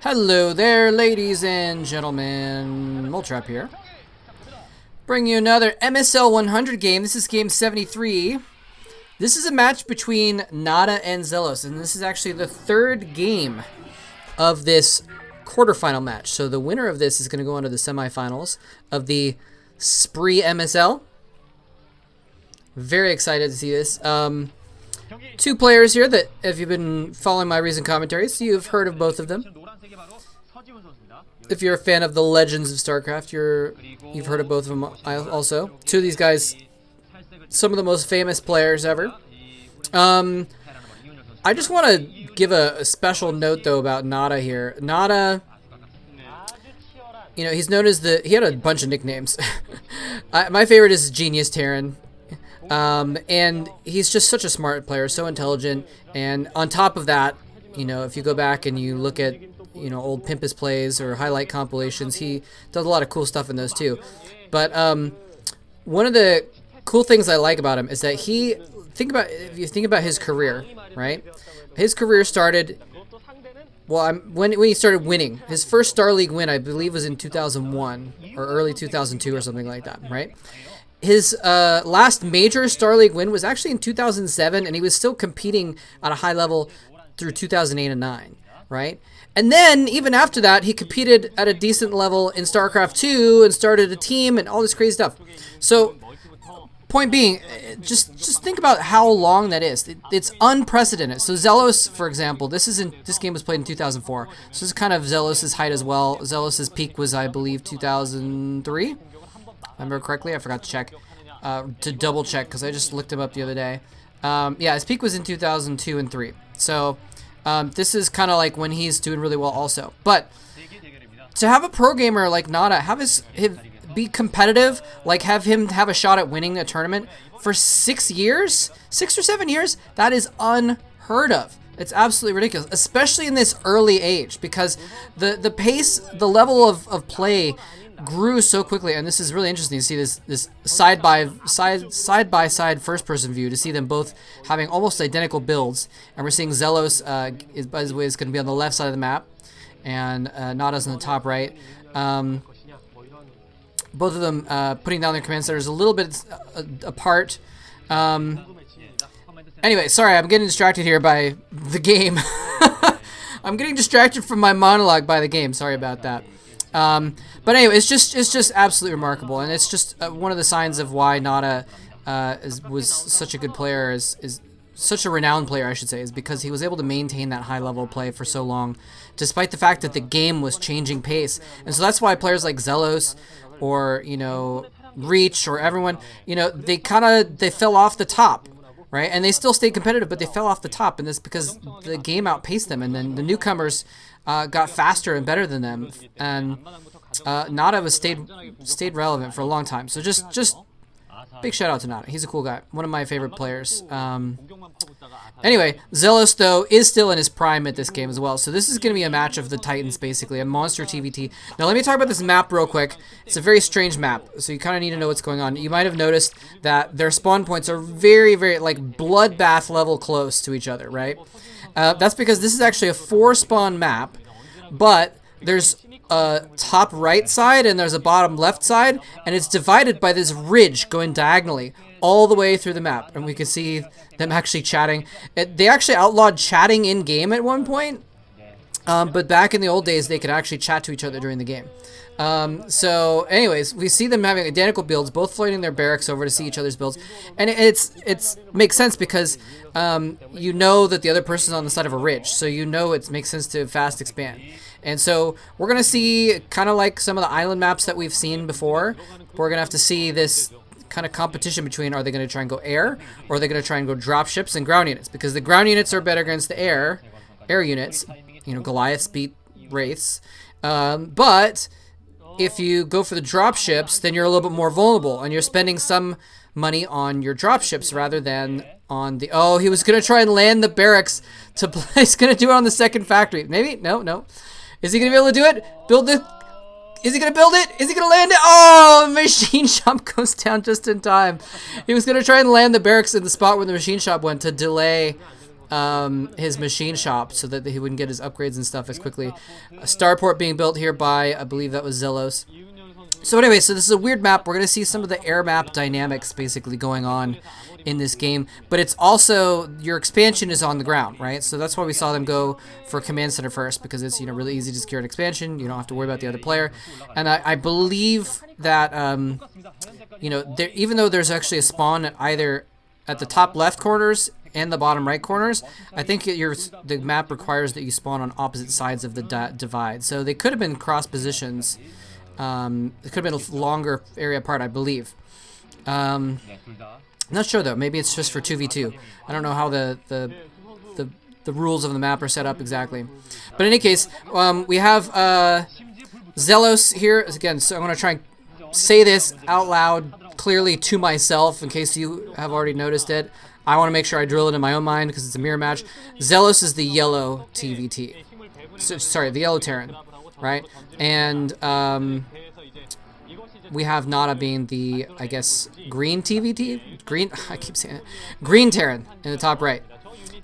Hello there, ladies and gentlemen. Moltrap here. Bring you another MSL100 game. This is game 73. This is a match between NaDa and XellOs, and this is actually the third game of this quarterfinal match. So the winner of this is going to go on to the semifinals of the Spris MSL. Very excited to see this. Two players here that, if you've been following my recent commentaries, you've heard of both of them. If you're a fan of the Legends of StarCraft, you've heard of both of them also. Two of these guys, some of the most famous players ever. I just want to give a special note, though, about NaDa here. NaDa, you know, he's known as he had a bunch of nicknames. My favorite is Genius Terran. And he's just such a smart player, so intelligent, and on top of that, you know, if you go back and you look at, you know, old Pimpus plays or highlight compilations, he does a lot of cool stuff in those too. But one of the cool things I like about him is that if you think about his career, right? His career started, well, when he started winning. His first Star League win, I believe, was in 2001 or early 2002 or something like that, right? His last major Star League win was actually in 2007, and he was still competing at a high level through 2008 and 9, right? And then, even after that, he competed at a decent level in StarCraft 2 and started a team and all this crazy stuff. So, point being, just think about how long that is. It's unprecedented. So XellOs, for example, this game was played in 2004. So this is kind of XellOs' height as well. XellOs' peak was, I believe, 2003. If I remember correctly, I forgot to check, to double check, because I just looked him up the other day. Yeah, his peak was in 2002 and 3. So this is kind of like when he's doing really well also. But to have a pro gamer like NaDa, have him be competitive, like have him have a shot at winning a tournament for 6 years, 6 or 7 years, that is unheard of. It's absolutely ridiculous, especially in this early age, because the pace, the level of play grew so quickly, and this is really interesting to see this side by side first person view, to see them both having almost identical builds. And we're seeing XellOs, by the way, is going to be on the left side of the map, and NaDa's on the top right. Both of them putting down their command centers a little bit apart. Anyway, sorry, I'm getting distracted here by the game. I'm getting distracted from my monologue by the game. Sorry about that. But anyway, it's just absolutely remarkable, and it's just one of the signs of why NaDa was such a good player, is such a renowned player, I should say, is because he was able to maintain that high level of play for so long, despite the fact that the game was changing pace. And so that's why players like XellOs, or, you know, Reach, or everyone, you know, they fell off the top, right? And they still stayed competitive, but they fell off the top, and that's because the game outpaced them, and then the newcomers got faster and better than them, and NaDa stayed relevant for a long time. So just big shout out to NaDa. He's a cool guy, one of my favorite players. Anyway, XellOs, though, is still in his prime at this game as well. So this is going to be a match of the Titans, basically, a monster TVT. Now let me talk about this map real quick. It's a very strange map, so you kind of need to know what's going on. You might have noticed that their spawn points are very, very, like, bloodbath level close to each other, right? That's because this is actually a 4-spawn map, but there's a top right side and there's a bottom left side, and it's divided by this ridge going diagonally all the way through the map. And we can see them actually chatting. They actually outlawed chatting in-game at one point, but back in the old days, they could actually chat to each other during the game. So anyways, we see them having identical builds, both floating their barracks over to see each other's builds, and it's makes sense because you know that the other person's on the side of a ridge, so you know it makes sense to fast expand. And so we're gonna see, kind of like some of the island maps that we've seen before, we're gonna have to see this kind of competition between, are they gonna try and go air, or are they gonna try and go drop ships and ground units, because the ground units are better against the air units. You know, Goliaths beat Wraiths, but if you go for the drop ships, then you're a little bit more vulnerable, and you're spending some money on your drop ships rather than on the... Oh, he was going to try and land the barracks to play. He's going to do it on the second factory. Maybe? No. Is he going to be able to do it? Is he going to build it? Is he going to land it? Oh, the machine shop goes down just in time. He was going to try and land the barracks in the spot where the machine shop went to delay his machine shop so that he wouldn't get his upgrades and stuff as quickly. A starport being built here by, I believe that was XellOs. So anyway, so this is a weird map. We're going to see some of the air map dynamics basically going on in this game, but it's also, your expansion is on the ground, right? So that's why we saw them go for command center first, because it's, you know, really easy to secure an expansion. You don't have to worry about the other player. And I believe that, you know, even though there's actually a spawn at either at the top left corners and the bottom right corners, I think the map requires that you spawn on opposite sides of the divide. So they could have been cross positions. It could have been a longer area apart, I believe. Not sure though. Maybe it's just for 2v2. I don't know how the rules of the map are set up exactly. But in any case, we have XellOs here again. So I'm gonna try and say this out loud clearly to myself in case you have already noticed it. I want to make sure I drill it in my own mind because it's a mirror match. XellOs is the yellow TVT. So, sorry, the yellow Terran, right? And we have NaDa being the, I guess, green TVT? Green, I keep saying it. Green Terran in the top right.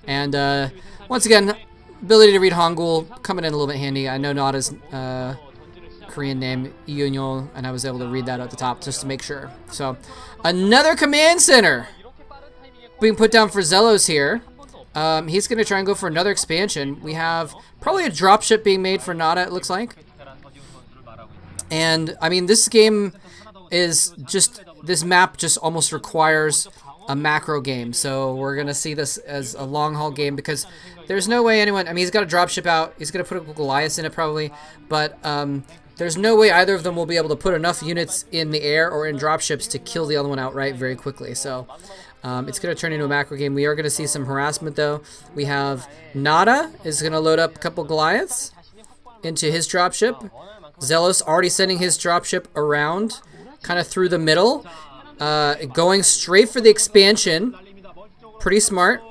And once again, ability to read Hangul coming in a little bit handy. I know NaDa's Korean name, Yunyo, and I was able to read that at the top just to make sure. So, another command center being put down for XellOs here. He's going to try and go for another expansion. We have probably a dropship being made for NaDa, it looks like. And, I mean, this game is just, this map just almost requires a macro game. So we're going to see this as a long haul game because there's no way anyone, I mean, he's got a dropship out. He's going to put a Goliath in it probably. But there's no way either of them will be able to put enough units in the air or in dropships to kill the other one outright very quickly. So it's going to turn into a macro game. We are going to see some harassment, though. We have NaDa is going to load up a couple Goliaths into his dropship. XellOs already sending his dropship around, kind of through the middle, going straight for the expansion. Pretty smart.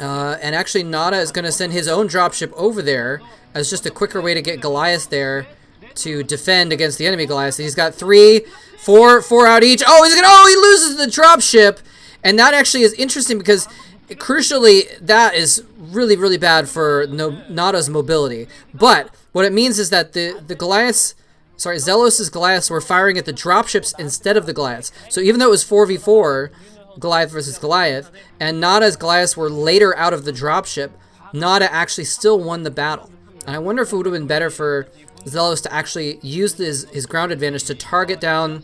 And actually, NaDa is going to send his own dropship over there as just a quicker way to get Goliath there to defend against the enemy Goliath. He's got four out each. Oh, he loses the dropship, and that actually is interesting because crucially that is really, really bad for NaDa's mobility. But what it means is that the Goliaths, sorry, XellOs' Goliaths were firing at the dropships instead of the Goliaths. So even though it was 4v4, Goliath versus Goliath, and NaDa's Goliaths were later out of the dropship, NaDa actually still won the battle. And I wonder if it would have been better for XellOs to actually use his ground advantage to target down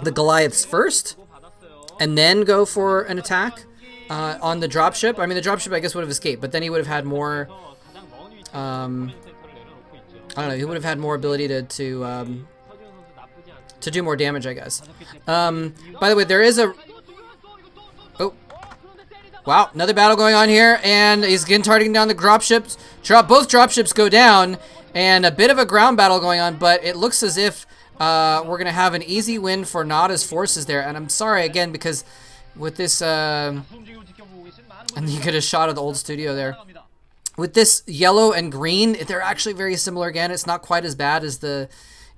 the Goliaths first, and then go for an attack on the dropship. I mean, the dropship, I guess, would have escaped, but then he would have had more, I don't know, he would have had more ability to do more damage, I guess. By the way, there is a... Oh. Wow, another battle going on here, and he's again targeting down the dropships. Both dropships go down, and a bit of a ground battle going on, but it looks as if we're going to have an easy win for NaDa's forces there. And I'm sorry, again, because with this... and you get a shot of the old studio there. With this yellow and green, they're actually very similar again. It's not quite as bad as the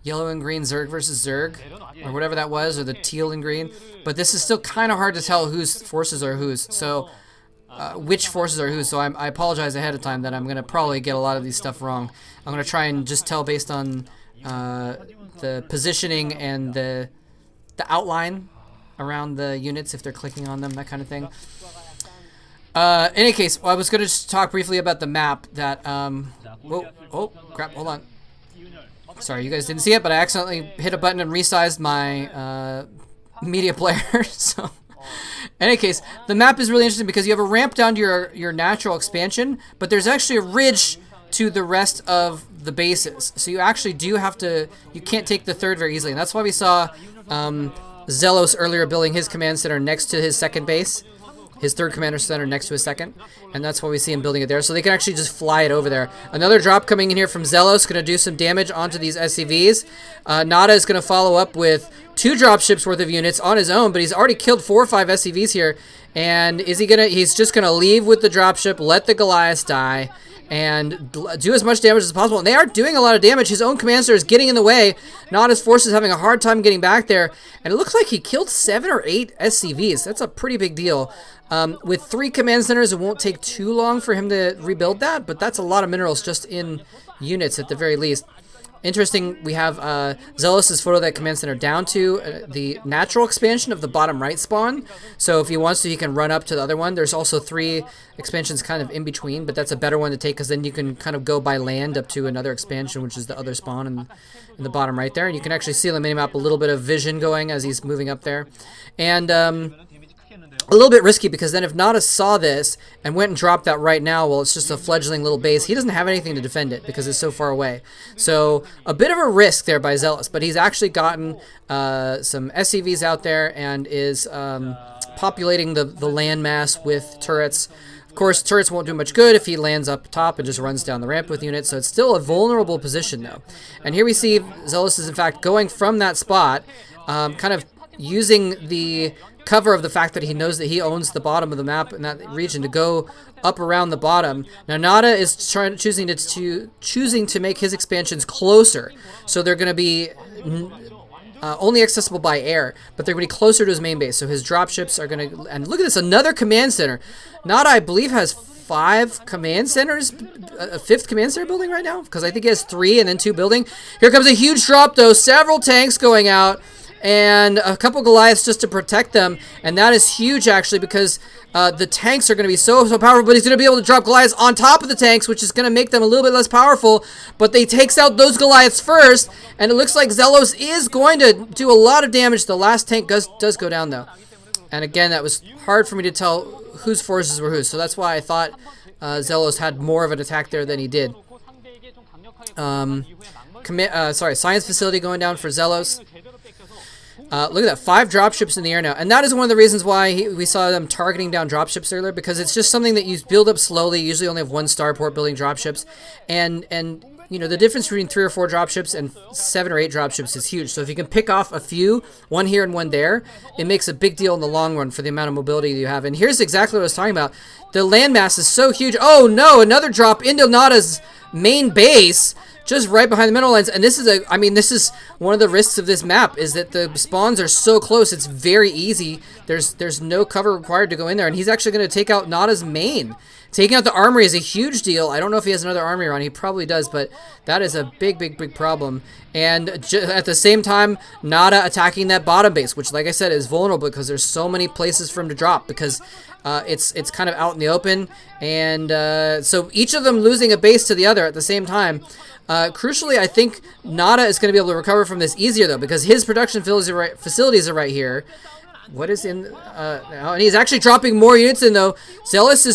yellow and green Zerg versus Zerg, or whatever that was, or the teal and green. But this is still kind of hard to tell whose forces are whose. So, which forces are whose. So I apologize ahead of time that I'm going to probably get a lot of these stuff wrong. I'm going to try and just tell based on the positioning and the outline around the units, if they're clicking on them, that kind of thing. In any case, I was going to just talk briefly about the map that, whoa, oh, crap, hold on. Sorry, you guys didn't see it, but I accidentally hit a button and resized my media player, so... In any case, the map is really interesting because you have a ramp down to your natural expansion, but there's actually a ridge to the rest of the bases. So you actually do have to... You can't take the third very easily, and that's why we saw XellOs earlier building his command center next to his second base. His third commander center next to his second, and that's why we see him building it there. So they can actually just fly it over there. Another drop coming in here from XellOs, going to do some damage onto these SCVs. NaDa is going to follow up with 2 dropships worth of units on his own, but he's already killed 4 or 5 SCVs here. And is he gonna? He's just gonna leave with the dropship, let the Goliaths die, and do as much damage as possible. And they are doing a lot of damage. His own command center is getting in the way. NaDa's force is having a hard time getting back there. And it looks like he killed 7 or 8 SCVs. That's a pretty big deal. With 3 command centers, it won't take too long for him to rebuild that, but that's a lot of minerals just in units at the very least. Interesting, we have XellOs' photo that command center down to the natural expansion of the bottom right spawn. So if he wants to, he can run up to the other one. There's also 3 expansions kind of in between, but that's a better one to take because then you can kind of go by land up to another expansion, which is the other spawn in the bottom right there. And you can actually see on the minimap a little bit of vision going as he's moving up there. And a little bit risky because then if NaDa saw this and went and dropped that right now, well, it's just a fledgling little base. He doesn't have anything to defend it because it's so far away. So a bit of a risk there by XellOs, but he's actually gotten some SCVs out there and is populating the landmass with turrets. Of course, turrets won't do much good if he lands up top and just runs down the ramp with units, so it's still a vulnerable position though. And here we see XellOs is in fact going from that spot, kind of using the cover of the fact that he knows that he owns the bottom of the map in that region to go up around the bottom. Now NaDa is choosing to make his expansions closer, so they're going to be only accessible by air, but they're going to be closer to his main base. So his dropships are going to, and look at this, another command center. NaDa, I believe, has 5 command centers, a 5th command center building right now, because I think he has 3 and then 2 building. Here comes a huge drop though, several tanks going out, and a couple Goliaths just to protect them, and that is huge actually because the tanks are going to be so powerful, but he's going to be able to drop Goliaths on top of the tanks, which is going to make them a little bit less powerful, but they takes out those Goliaths first, and it looks like XellOs is going to do a lot of damage. The last tank does go down though, and again, that was hard for me to tell whose forces were whose, so that's why I thought XellOs had more of an attack there than he did. Science facility going down for XellOs. Look at that, 5 dropships in the air now, and that is one of the reasons why we saw them targeting down dropships earlier, because it's just something that you build up slowly. You usually only have 1 starport building dropships, and you know, the difference between 3 or 4 dropships and 7 or 8 dropships is huge. So if you can pick off a few, one here and one there, it makes a big deal in the long run for the amount of mobility that you have. And here's exactly what I was talking about. The landmass is so huge. Oh no, another drop into NaDa's main base, just right behind the mineral lines. And this is this is one of the risks of this map, is that the spawns are so close. It's very easy. There's no cover required to go in there, and he's actually going to take out NaDa's main. Taking out the armory is a huge deal. I don't know if he has another armory around. He probably does, but that is a big problem. And at the same time, NaDa attacking that bottom base, which, like I said, is vulnerable because there's so many places for him to drop, because it's kind of out in the open. And so each of them losing a base to the other at the same time. Crucially, I think NaDa is going to be able to recover from this easier, though, because his production facilities are right here. What is in now? And he's actually dropping more units in, though. XellOs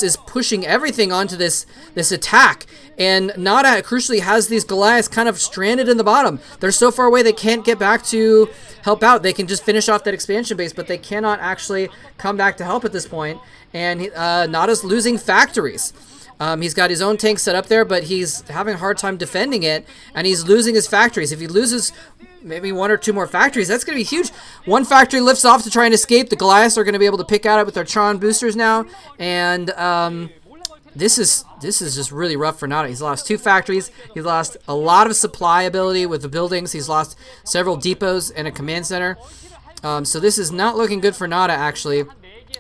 is pushing everything onto this attack, and NaDa crucially has these Goliaths kind of stranded in the bottom. They're so far away they can't get back to help out. They can just finish off that expansion base, but they cannot actually come back to help at this point. And NaDa's losing factories. He's got his own tank set up there, but he's having a hard time defending it, and he's losing his factories. If he loses maybe 1 or 2 more factories, that's going to be huge. 1 factory lifts off to try and escape. The Goliaths are going to be able to pick at it with their Tron boosters now, and this is just really rough for NaDa. He's lost 2 factories. He's lost a lot of supply ability with the buildings. He's lost several depots and a command center. So this is not looking good for NaDa, actually.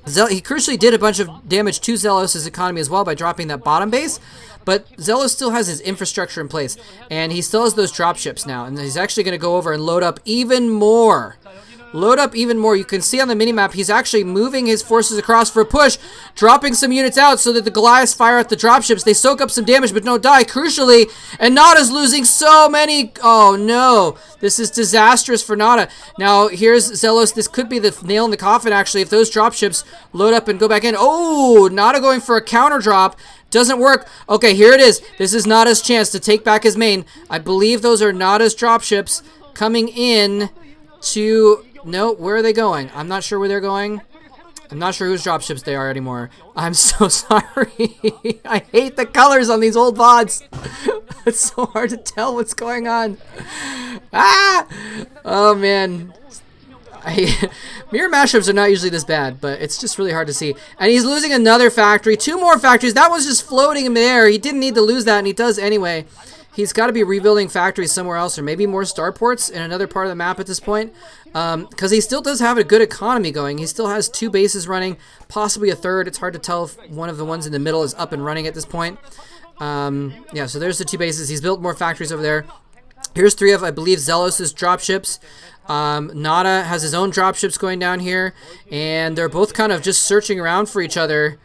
He crucially did a bunch of damage to XellOs' economy as well by dropping that bottom base, but XellOs still has his infrastructure in place, and he still has those dropships now, and he's actually going to go over and load up even more. You can see on the minimap, he's actually moving his forces across for a push, dropping some units out so that the Goliaths fire at the dropships. They soak up some damage but don't die, crucially, and NaDa's losing so many. Oh no, this is disastrous for NaDa. Now here's XellOs. This could be the nail in the coffin, actually, if those dropships load up and go back in. Oh, NaDa going for a counter drop. Doesn't work. Okay, here it is. This is NaDa's chance to take back his main. I believe those are NaDa's dropships coming in to... No, where are they going? I'm not sure where they're going. I'm not sure whose dropships they are anymore. I'm so sorry. I hate the colors on these old VODs. It's so hard to tell what's going on. Ah! Oh, man. Mirror mashups are not usually this bad, but it's just really hard to see. And he's losing another factory, 2 more factories. That was just floating in there. He didn't need to lose that, and he does anyway. He's got to be rebuilding factories somewhere else, or maybe more starports in another part of the map at this point, because he still does have a good economy going. He still has 2 bases running, possibly a third. It's hard to tell if one of the ones in the middle is up and running at this point. Yeah, so there's the 2 bases. He's built more factories over there. Here's 3 of, I believe, XellOs' dropships. NaDa has his own dropships going down here, and they're both kind of just searching around for each other.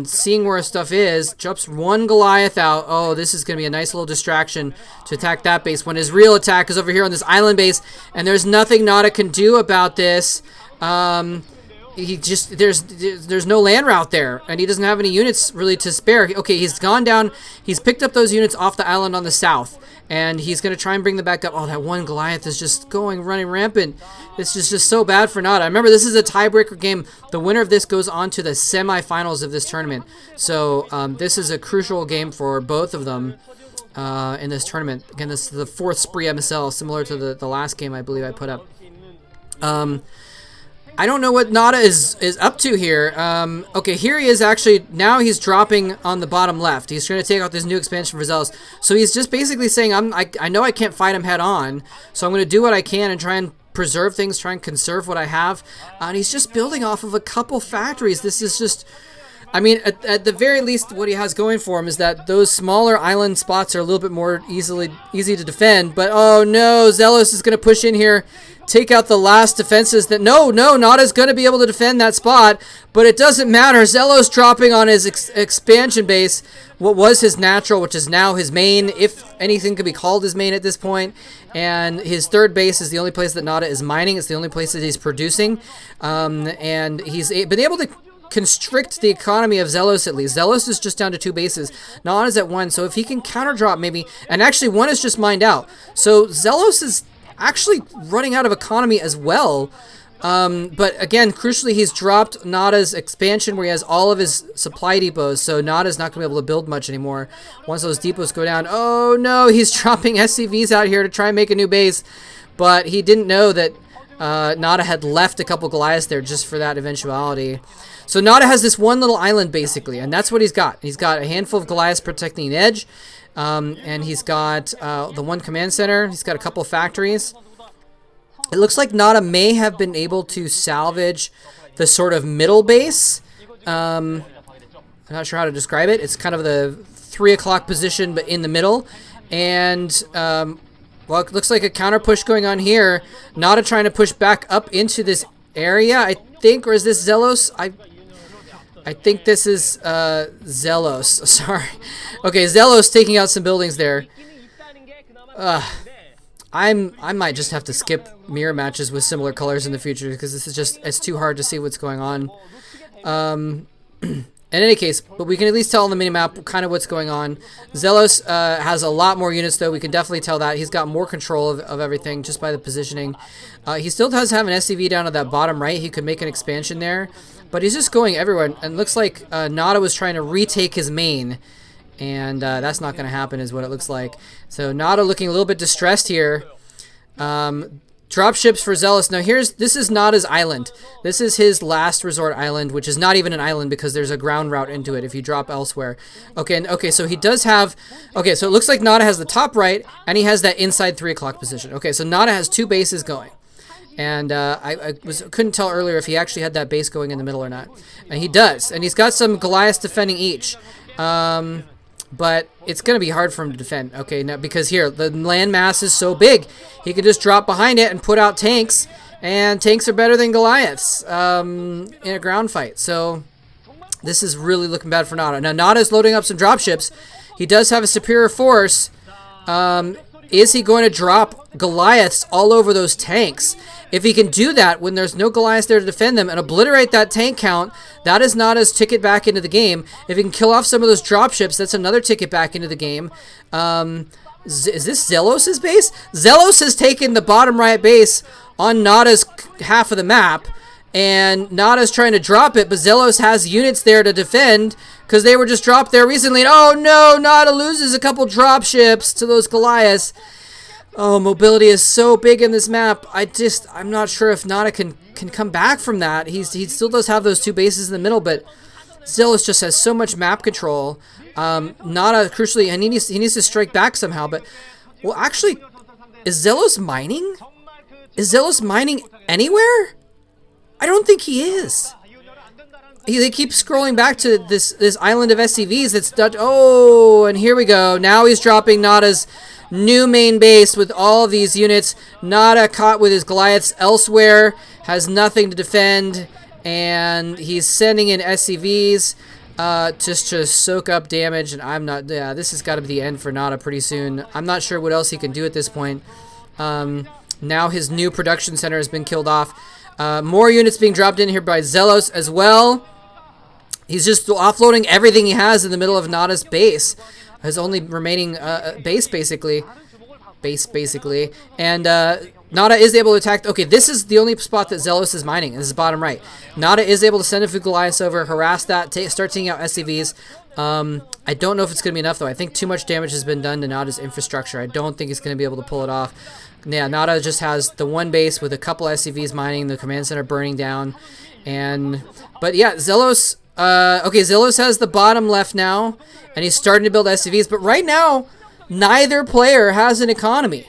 Seeing where stuff is. Drops 1 Goliath out. Oh, this is going to be a nice little distraction to attack that base when his real attack is over here on this island base, and there's nothing NaDa can do about this. He just, there's no land route there, and he doesn't have any units really to spare. Okay, he's gone down. He's picked up those units off the island on the south, and he's going to try and bring them back up. Oh, that 1 Goliath is just running rampant. This is just so bad for NaDa. Remember, this is a tiebreaker game. The winner of this goes on to the semifinals of this tournament. So this is a crucial game for both of them in this tournament. Again, this is the 4th Spree MSL, similar to the last game I believe I put up. I don't know what NaDa is up to here. Okay, here he is actually. Now he's dropping on the bottom left. He's trying to take out this new expansion for XellOs. So he's just basically saying, I know I can't fight him head on, so I'm going to do what I can and try and preserve things, try and conserve what I have. And he's just building off of a couple factories. This is just... I mean, at the very least, what he has going for him is that those smaller island spots are a little bit more easy to defend. But, oh no, XellOs is going to push in here, take out the last defenses. That no, NaDa's going to be able to defend that spot, but it doesn't matter. XellOs dropping on his expansion base, what was his natural, which is now his main, if anything could be called his main at this point. And his 3rd base is the only place that NaDa is mining. It's the only place that he's producing. And he's been able to constrict the economy of XellOs at least. XellOs is just down to 2 bases. NaDa's at 1, so if he can counter drop maybe, and actually 1 is just mined out. So XellOs is actually running out of economy as well. But again, crucially, he's dropped NaDa's expansion where he has all of his supply depots, so NaDa's not going to be able to build much anymore once those depots go down. Oh no, he's dropping SCVs out here to try and make a new base, but he didn't know that NaDa had left a couple Goliaths there just for that eventuality. So NaDa has this one little island basically, and that's what he's got. He's got a handful of Goliaths protecting the edge, and he's got the 1 command center. He's got a couple factories. It looks like NaDa may have been able to salvage the sort of middle base. I'm not sure how to describe it. It's kind of the 3 o'clock position, but in the middle. And well, it looks like a counter push going on here. NaDa trying to push back up into this area, I think, or is this XellOs? I think this is XellOs. Sorry. Okay, XellOs taking out some buildings there. I might just have to skip mirror matches with similar colors in the future because this is just, it's too hard to see what's going on. In any case, but we can at least tell on the minimap kind of what's going on. XellOs has a lot more units, though. We can definitely tell that. He's got more control of everything just by the positioning. He still does have an SCV down at that bottom right. He could make an expansion there. But he's just going everywhere. And it looks like NaDa was trying to retake his main. And that's not going to happen is what it looks like. So NaDa looking a little bit distressed here. Dropships for XellOs. Now this is NaDa's island. This is his last resort island, which is not even an island because there's a ground route into it if you drop elsewhere. Okay, so he does have... Okay, so it looks like NaDa has the top right, and he has that inside 3 o'clock position. Okay, so NaDa has 2 bases going. And I couldn't tell earlier if he actually had that base going in the middle or not. And he does. And he's got some Goliaths defending each. But it's going to be hard for him to defend. Okay, now because here, the land mass is so big. He can just drop behind it and put out tanks. And tanks are better than Goliaths in a ground fight. So this is really looking bad for NaDa. Now NaDa's loading up some dropships. He does have a superior force. Is he going to drop Goliaths all over those tanks? If he can do that when there's no Goliaths there to defend them and obliterate that tank count, that is NaDa's ticket back into the game. If he can kill off some of those dropships, that's another ticket back into the game. Is this XellOs' base? XellOs has taken the bottom right base on NaDa's half of the map, and NaDa's trying to drop it, but XellOs has units there to defend because they were just dropped there recently. And oh no, NaDa loses a couple dropships to those Goliaths. Oh, mobility is so big in this map. I'm not sure if NaDa can come back from that. He still does have those 2 bases in the middle, but XellOs just has so much map control. NaDa, crucially, and he needs to strike back somehow. But, well, actually, is XellOs mining? Is XellOs mining anywhere? I don't think he is. They keep scrolling back to this island of SCVs that's oh, and here we go. Now he's dropping NaDa's new main base with all these units. NaDa caught with his Goliaths elsewhere, has nothing to defend, and he's sending in SCVs just to soak up damage. And this has got to be the end for NaDa pretty soon. I'm not sure what else he can do at this point. Now his new production center has been killed off. More units being dropped in here by XellOs as well. He's just offloading everything he has in the middle of NaDa's base. His only remaining base, basically. And NaDa is able to attack. Okay, this is the only spot that XellOs is mining. This is bottom right. NaDa is able to send a few Goliaths over, harass that, start taking out SCVs. I don't know if it's going to be enough, though. I think too much damage has been done to NaDa's infrastructure. I don't think it's going to be able to pull it off. Yeah, NaDa just has the one base with a couple SCVs mining, the command center burning down. But yeah, XellOs... okay, XellOs has the bottom left now, and he's starting to build SCVs, but right now, neither player has an economy.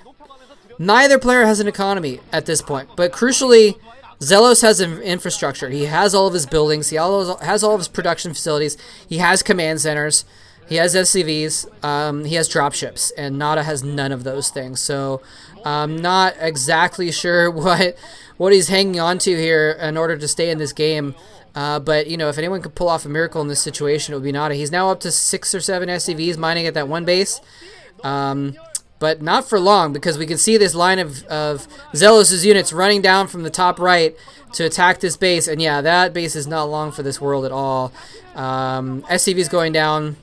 Neither player has an economy at this point, but crucially, XellOs has an infrastructure. He has all of his buildings, he has all of his production facilities, he has command centers, he has SCVs, he has dropships, and NaDa has none of those things, so I'm not exactly sure what he's hanging on to here in order to stay in this game. But, you know, if anyone could pull off a miracle in this situation, it would be NaDa. He's now up to 6 or 7 SCVs mining at that one base. But not for long, because we can see this line of XellOs' units running down from the top right to attack this base. And, yeah, that base is not long for this world at all. SCV's going down.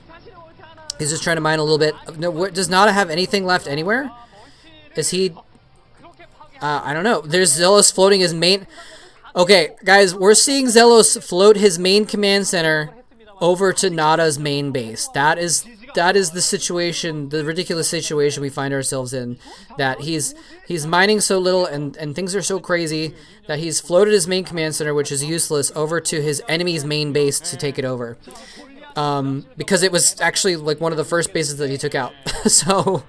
He's just trying to mine a little bit. No, does NaDa have anything left anywhere? Is he... I don't know. There's XellOs floating his main... Okay, guys, we're seeing XellOs float his main command center over to NaDa's main base. That is the situation, the ridiculous situation we find ourselves in. That he's mining so little and things are so crazy that he's floated his main command center, which is useless, over to his enemy's main base to take it over. Because it was actually like one of the first bases that he took out. So,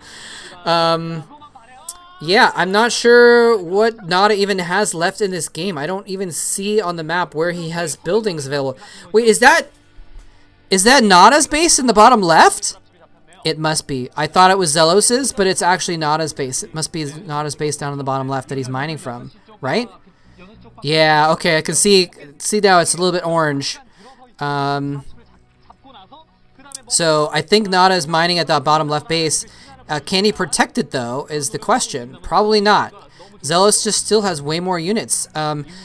yeah, I'm not sure what NaDa even has left in this game. I don't even see on the map where he has buildings available. Wait, is that NaDa's base in the bottom left? It must be. I thought it was XellOs's, but it's actually NaDa's base. It must be NaDa's base down in the bottom left that he's mining from, right? Yeah, okay, I can see now it's a little bit orange. So I think NaDa is mining at that bottom left base. Can he protect it, though, is the question. Probably not. XellOs just still has way more units.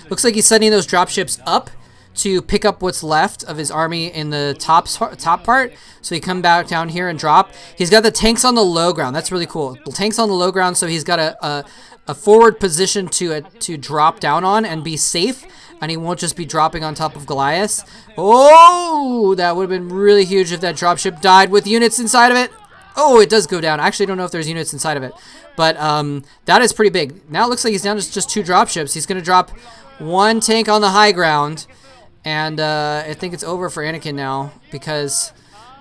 Looks like he's sending those dropships up to pick up what's left of his army in the top part. So he come back down here and drop. He's got the tanks on the low ground. That's really cool. The tanks on the low ground, so he's got a forward position to drop down on and be safe. And he won't just be dropping on top of Goliaths. Oh, that would have been really huge if that dropship died with units inside of it. Oh, it does go down. I actually don't know if there's units inside of it. But that is pretty big. Now it looks like he's down to just 2 dropships. He's going to drop 1 tank on the high ground. And I think it's over for Anakin now. Because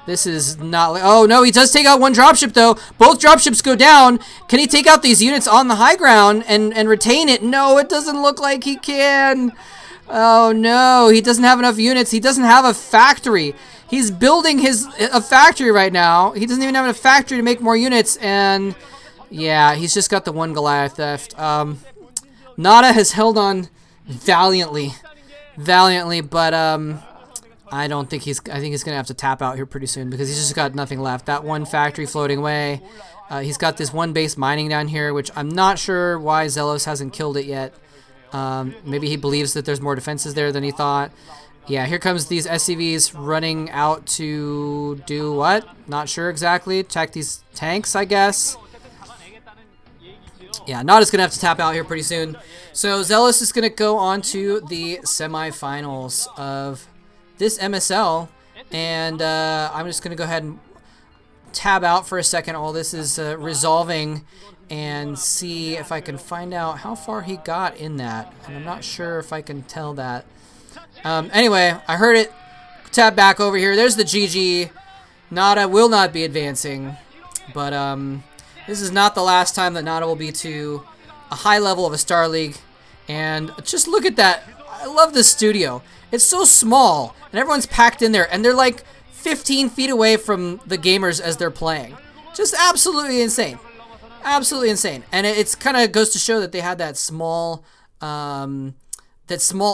this is not... Oh, no, he does take out 1 dropship, though. Both dropships go down. Can he take out these units on the high ground and retain it? No, it doesn't look like he can. Oh, no. He doesn't have enough units. He doesn't have a factory. He's building a factory right now. He doesn't even have a factory to make more units, and yeah, he's just got the 1 Goliath left. NaDa has held on valiantly, but I don't think I think he's gonna have to tap out here pretty soon because he's just got nothing left. That 1 factory floating away. He's got this 1 base mining down here, which I'm not sure why XellOs hasn't killed it yet. Maybe he believes that there's more defenses there than he thought. Yeah, here comes these SCVs running out to do what? Not sure exactly. Attack these tanks, I guess. Yeah, NaDa's going to have to tap out here pretty soon. So XellOs is going to go on to the semifinals of this MSL. And I'm just going to go ahead and tab out for a second while this is resolving and see if I can find out how far he got in that. And I'm not sure if I can tell that. Anyway, I heard it. Tab back over here. There's the GG. NaDa will not be advancing. But this is not the last time that NaDa will be to a high level of a Star League. And just look at that. I love this studio. It's so small. And everyone's packed in there. And they're like 15 feet away from the gamers as they're playing. Just absolutely insane. Absolutely insane. And it's kind of goes to show that they had that small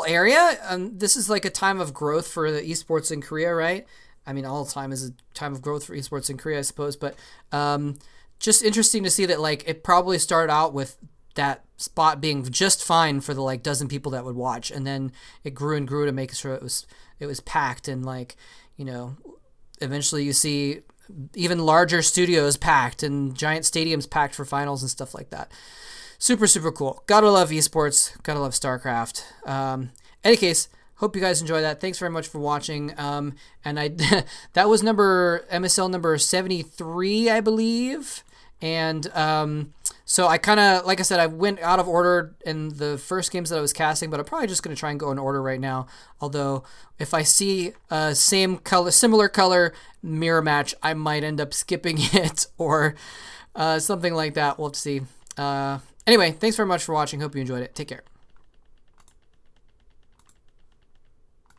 area. This is like a time of growth for the esports in Korea, right? I mean, all time is a time of growth for esports in Korea, I suppose. But just interesting to see that like it probably started out with that spot being just fine for the like dozen people that would watch, and then it grew and grew to make sure it was packed, and like, you know, eventually you see even larger studios packed and giant stadiums packed for finals and stuff like that. Super, super cool. Gotta love esports. Gotta love StarCraft. Any case, hope you guys enjoy that. Thanks very much for watching. And that was MSL number 73, I believe. And so I kind of, like I said, I went out of order in the first games that I was casting, but I'm probably just going to try and go in order right now. Although if I see similar color mirror match, I might end up skipping it or something like that. We'll have to see. Anyway, thanks very much for watching. Hope you enjoyed it. Take care.